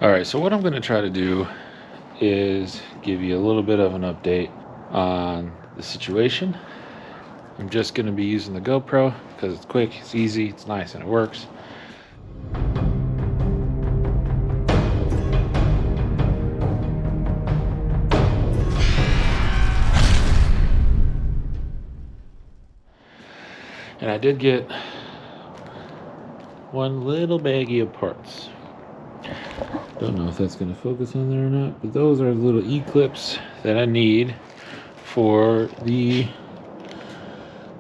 Alright, so what I'm going to try to do is give you a little bit of an update on the situation. I'm just going to be using the GoPro because it's quick, it's easy, it's nice, and it works. And I did get one little baggie of parts. Don't know if that's going to focus on there or not, but those are the little E-clips that I need for the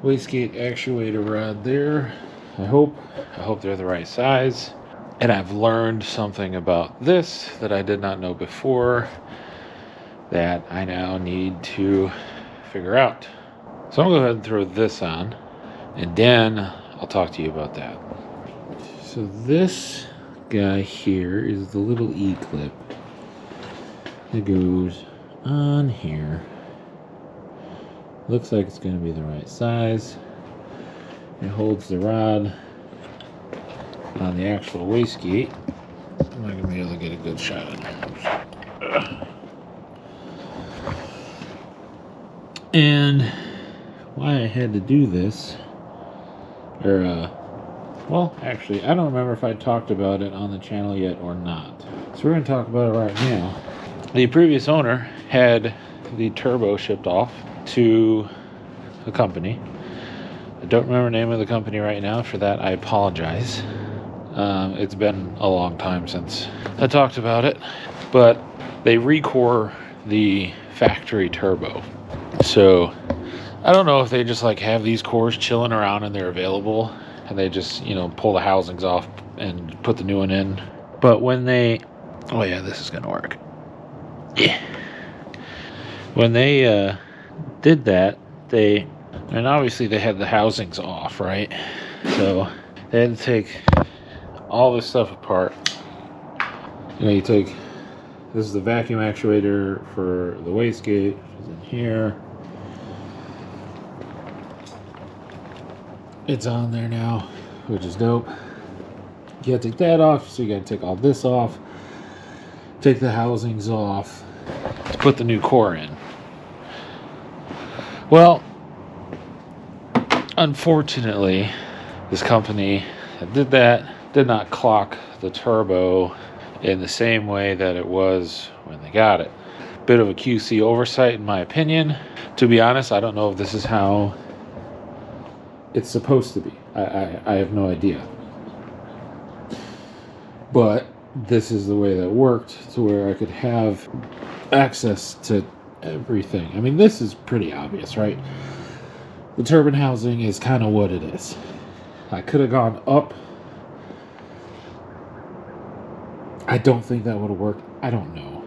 wastegate actuator rod there. I hope they're the right size. And I've learned something about this that I did not know before that I now need to figure out. So I'm going to go ahead and throw this on, and then I'll talk to you about that. So this guy here is the little E-clip that goes on here. Looks like it's going to be the right size. It holds the rod on the actual wastegate. I'm not going to be able to get a good shot on it. And why I had to do this, well, actually, I don't remember if I talked about it on the channel yet or not. So we're going to talk about it right now. The previous owner had the turbo shipped off to a company. I don't remember the name of the company right now. For that, I apologize. It's been a long time since I talked about it. But they recore the factory turbo. So I don't know if they just like have these cores chilling around and they're available, and they just, you know, pull the housings off and put the new one in. But when they, oh yeah, this is gonna work. Yeah. When they did that, and obviously they had the housings off, right? So they had to take all this stuff apart. You know, you take, this is the vacuum actuator for the wastegate, which is in here. It's on there now, which is dope. You gotta take that off, so you gotta take all this off, take the housings off to put the new core in. Well, unfortunately, this company that did that did not clock the turbo in the same way that it was when they got it. Bit of a QC oversight, in my opinion. To be honest, I don't know if this is how it's supposed to be. I have no idea. But this is the way that worked, to where I could have access to everything. I mean, this is pretty obvious, right? The turbine housing is kind of what it is. I could have gone up. I don't think that would have worked. I don't know.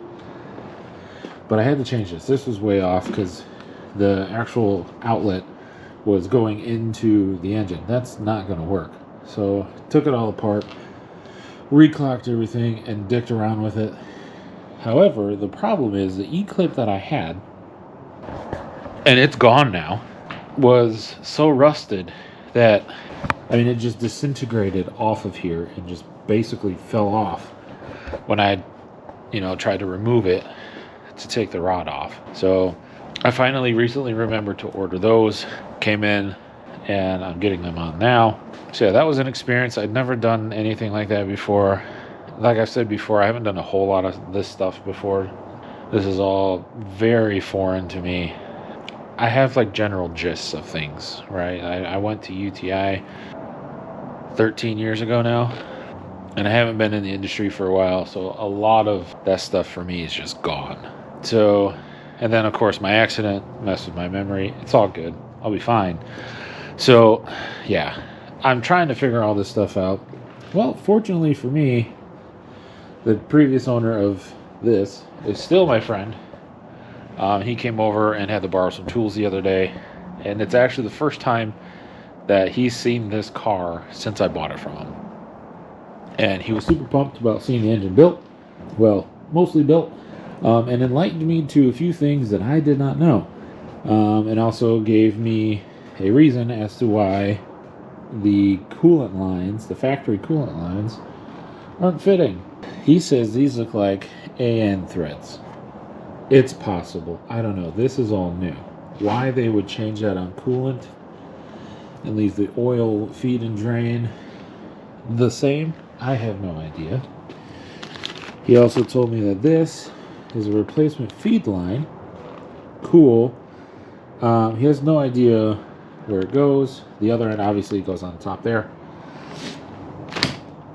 But I had to change this. This was way off because the actual outlet was going into the engine. That's not going to work. So took it all apart, reclocked everything, and dicked around with it. However, the problem is the E-clip that I had, and it's gone now, was so rusted that, I mean, it just disintegrated off of here and just basically fell off when I, you know, tried to remove it to take the rod off. So I finally recently remembered to order those, came in, and I'm getting them on now. So yeah, that was an experience. I'd never done anything like that before. Like I've said before, I haven't done a whole lot of this stuff before. This is all very foreign to me. I have like general gists of things, right? I went to UTI 13 years ago now, and I haven't been in the industry for a while, so a lot of that stuff for me is just gone. So, and then of course my accident messed with my memory. It's all good. I'll be fine. So, yeah, I'm trying to figure all this stuff out. Well, fortunately for me, the previous owner of this is still my friend. He came over and had to borrow some tools the other day, and it's actually the first time that he's seen this car since I bought it from him. And he was super pumped about seeing the engine built. Well, mostly built. And enlightened me to a few things that I did not know. And also gave me a reason as to why the coolant lines, the factory coolant lines, aren't fitting. He says these look like AN threads. It's possible. I don't know. This is all new. Why they would change that on coolant and leave the oil feed and drain the same, I have no idea. He also told me that this is a replacement feed line. Cool. He has no idea where it goes. The other end obviously goes on top there.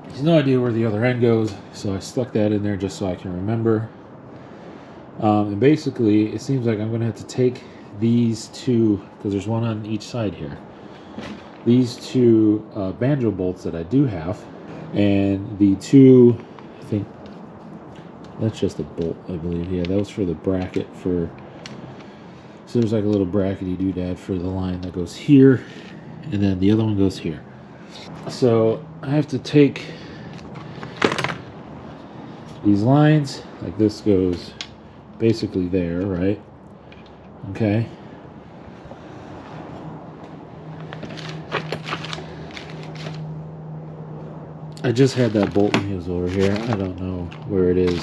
He has no idea where the other end goes, so I stuck that in there just so I can remember. And basically, it seems like I'm going to have to take these two, because there's one on each side here, these two banjo bolts that I do have, and the two, I think that's just a bolt, I believe. Yeah, that was for the bracket for, so there's like a little brackety doodad for the line that goes here, and then the other one goes here. So I have to take these lines, like this goes basically there, right? Okay. I just had that bolt and heels over here. I don't know where it is.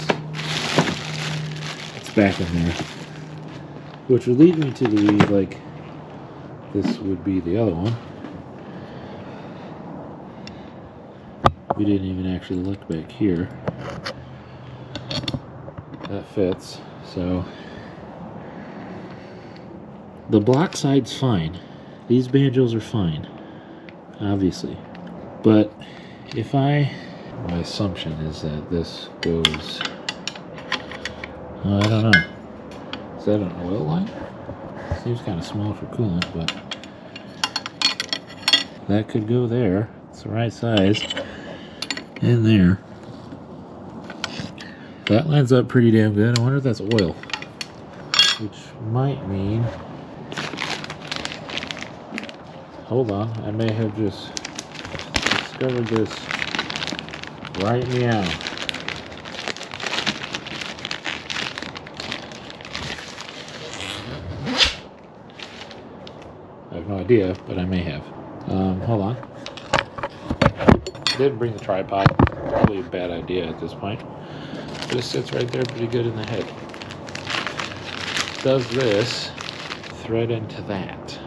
It's back in there. Which would lead me to believe, like, this would be the other one. We didn't even actually look back here. That fits. So the block side's fine. These banjos are fine, obviously. But if my assumption is that this goes, I don't know. Is that an oil line? Seems kind of small for coolant, but that could go there. It's the right size. In there. That lines up pretty damn good. I wonder if that's oil. Which might mean... Hold on. I may have just discovered this right meow. I have no idea, but I may have. Hold on. Didn't bring the tripod. Probably a bad idea at this point. But it sits right there pretty good in the head. Does this thread into that?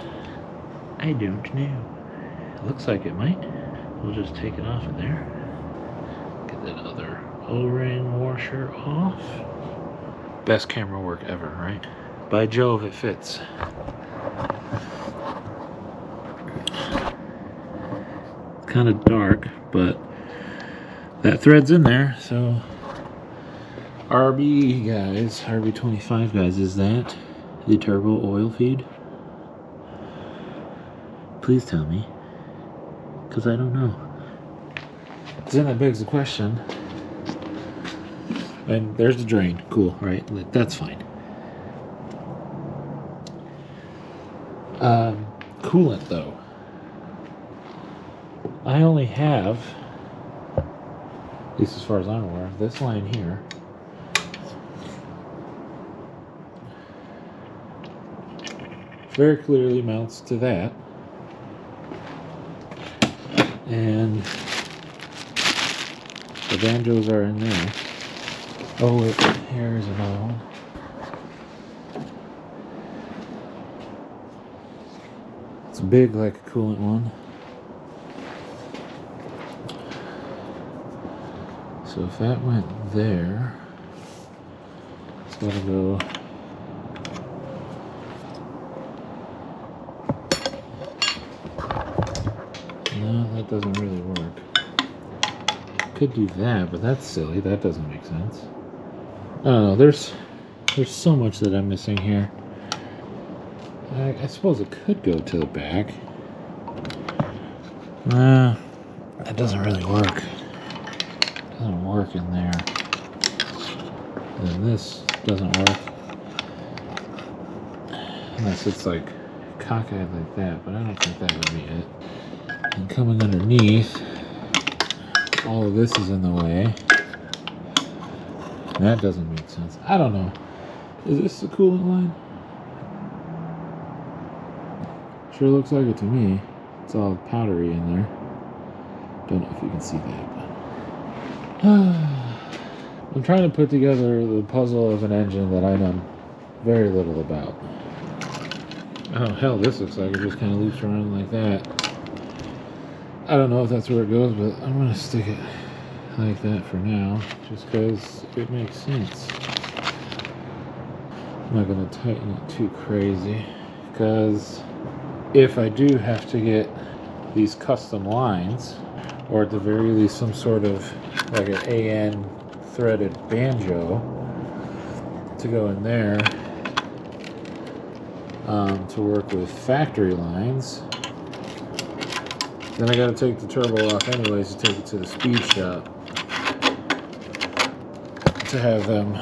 I don't know. It looks like it might. We'll just take it off of there. Get that other O-ring washer off. Best camera work ever, right? By Jove, it fits. It's kind of dark, but that thread's in there, so RB guys, RB25 guys, is that the turbo oil feed? Please tell me, because I don't know. Then that begs the question, and there's the drain, cool, right? That's fine. Coolant though, I only have, at least as far as I'm aware, this line here. Very clearly mounts to that. And the banjos are in there. Oh wait, here's another one. It's big like a coolant one. So if that went there, it's gotta go. No, that doesn't really work. Could do that, but that's silly. That doesn't make sense. I don't know. There's so much that I'm missing here. I suppose it could go to the back. That doesn't really work. It doesn't work in there. And this doesn't work. Unless it's like cockeyed like that, but I don't think that would be it. And coming underneath, all of this is in the way. That doesn't make sense. I don't know. Is this the coolant line? Sure looks like it to me. It's all powdery in there. Don't know if you can see that. But I'm trying to put together the puzzle of an engine that I know very little about. Oh hell, this looks like it just kind of loops around like that. I don't know if that's where it goes, but I'm going to stick it like that for now, just because it makes sense. I'm not going to tighten it too crazy, because if I do have to get these custom lines, or at the very least some sort of like an AN threaded banjo to go in there to work with factory lines, then I got to take the turbo off anyways to take it to the speed shop to have them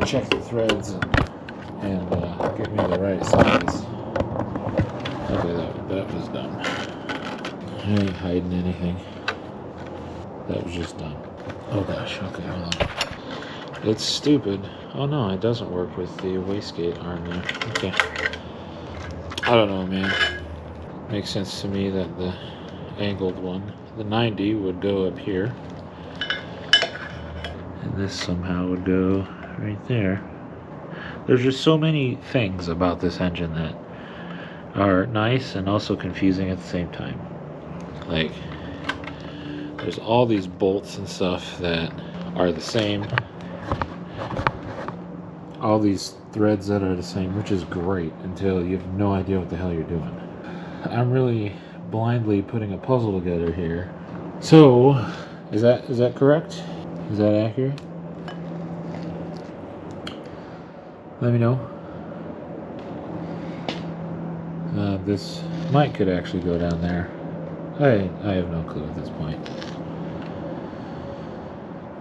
check the threads and give me the right size. Okay, that was dumb. I ain't hiding anything. That was just dumb. Oh gosh, okay, hold on. It's stupid. Oh no, it doesn't work with the wastegate arm there. Okay. I don't know, man. Makes sense to me that the angled one, the 90, would go up here. And this somehow would go right there. There's just so many things about this engine that are nice and also confusing at the same time. Like, there's all these bolts and stuff that are the same. All these threads that are the same, which is great until you have no idea what the hell you're doing. I'm really blindly putting a puzzle together here. So, is that correct? Is that accurate? Let me know. This mic could actually go down there. I have no clue at this point.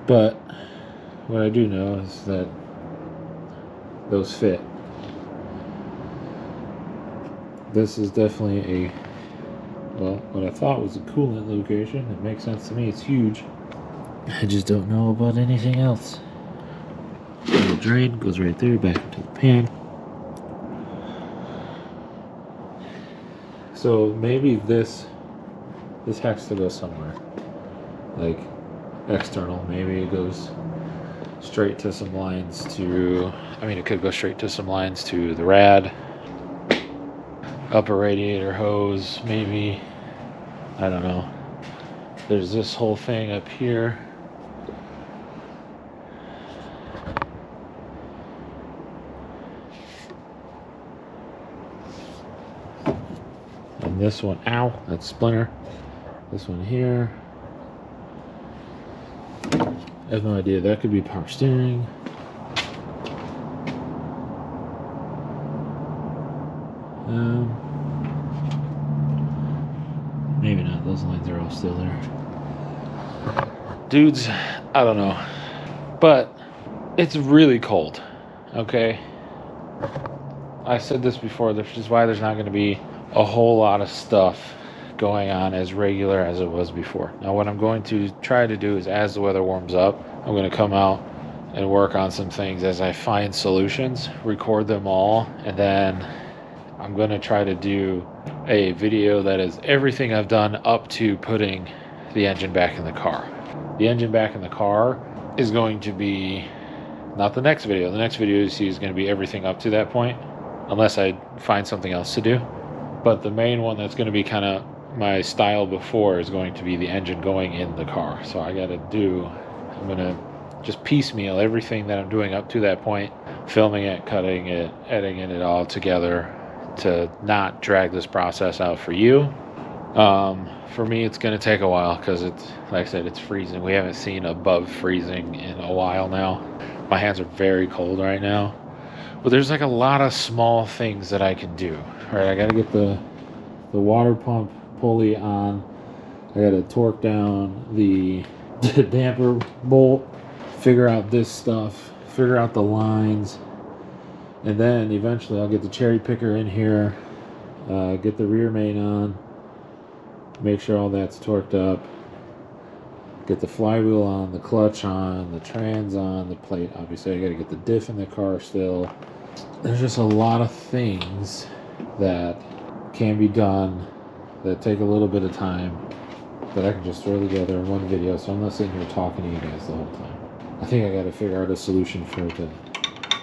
But what I do know is that those fit. This is definitely what I thought was a coolant location. It makes sense to me. It's huge. I just don't know about anything else. The drain goes right there, back into the pan. So maybe this has to go somewhere, like external. Maybe it goes straight to some lines to, I mean, it could go straight to some lines to the rad, upper radiator hose, maybe. I don't know. There's this whole thing up here. And this one, ow, that's splinter. This one here. I have no idea. That could be power steering. Maybe not. Those lines are all still there. Dudes, I don't know. But it's really cold. Okay? I said this before, which is why there's not going to be a whole lot of stuff going on as regular as it was before. Now what I'm going to try to do is, as the weather warms up, I'm going to come out and work on some things as I find solutions, record them all, and then I'm going to try to do a video that is everything I've done up to putting the engine back in the car. The engine back in the car is going to be not the next video. The next video you see is going to be everything up to that point, unless I find something else to do. But the main one that's going to be kind of my style before is going to be the engine going in the car. So I'm going to just piecemeal everything that I'm doing up to that point, filming it, cutting it, editing it all together to not drag this process out for you. For me, it's going to take a while because it's, like I said, it's freezing. We haven't seen above freezing in a while now. My hands are very cold right now. But there's like a lot of small things that I can do. All right, I got to get the water pump pulley on. I got to torque down the damper bolt, figure out this stuff, figure out the lines, and then eventually I'll get the cherry picker in here, get the rear main on, make sure all that's torqued up, get the flywheel on, the clutch on, the trans on, the plate. Obviously I got to get the diff in the car still. There's just a lot of things that can be done that take a little bit of time that I can just throw together in one video, so I'm not sitting here talking to you guys the whole time. I think I got to figure out a solution for the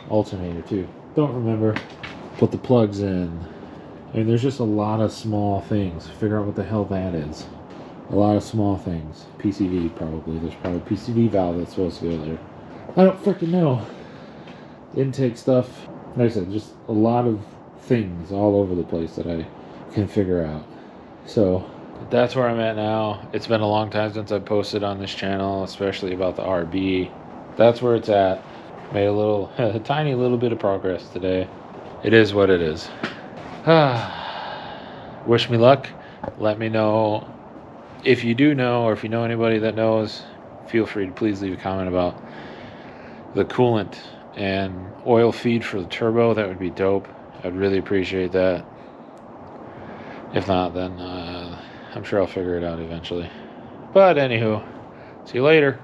alternator too. Don't remember. Put the plugs in. I mean, there's just a lot of small things. Figure out what the hell that is. A lot of small things. PCV probably. There's probably a PCV valve that's supposed to go there. I don't freaking know. Intake stuff. Like I said, just a lot of things all over the place that I can figure out. So that's where I'm at now. It's been a long time since I posted on this channel, especially about the RB. That's where it's at. Made a tiny little bit of progress today. It is what it is. Wish me luck. Let me know if you do know, or if you know anybody that knows. Feel free to please leave a comment about the coolant and oil feed for the turbo. That would be dope. I'd really appreciate that. If not, then I'm sure I'll figure it out eventually. But anywho, see you later.